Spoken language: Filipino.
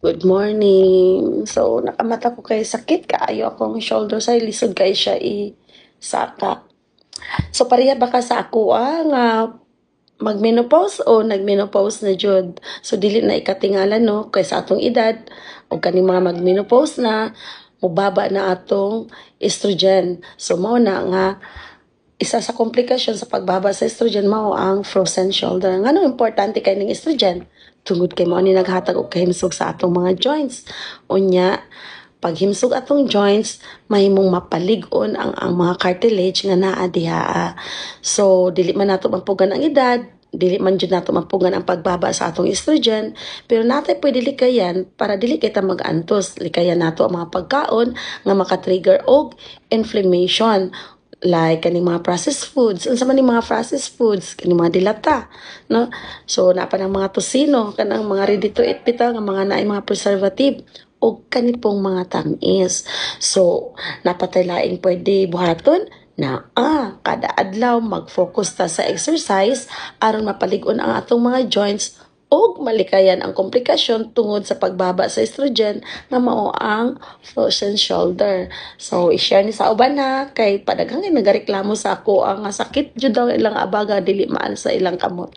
Good morning. So, nakamata ko kay sakit kaayo akong shoulder sa lisod kay siya saka. So, pareha ba ka sa ako nga magmenopause o nagmenopause na jud. So, dili na ikatingalan no kay sa atong edad o kaning mga magmenopause na mubaba na atong estrogen. So, mao na nga isa sa komplikasyon sa pagbaba sa estrogen mao ang frozen shoulder. Nganong importante kay ning estrogen? Tungod kay mao ni naghatag og kahimsog sa atong mga joints. Unya, paghimsog atong joints, mahimong mapalig-on ang mga cartilage nga naa diha. So, dili man nato mapugan ang edad, dili man jud nato mapugan ang pagbaba sa atong estrogen, pero natay pwede likayan para dili kita mag-antos. Likayan nato ang mga pagkaon nga maka-trigger og inflammation like kaning mga processed foods. Unsa man ni mga processed foods? Kaning mga dilata, no? So napa ng mga tosino, kanang mga ready to eat bitaw nga mga naay mga preservative o kanipong mga tamis. So napatay laing pwede buhaton na kada adlaw mag-focus ta sa exercise aron mapalig-on ang atong mga joints ug malikayan ang komplikasyon tungod sa pagbaba sa estrogen nga mao ang frozen shoulder. So i-share ni sa uban na kay padaghang nagareklamo sa ako ang sakit jud daw ilang abaga dili maan sa ilang kamot.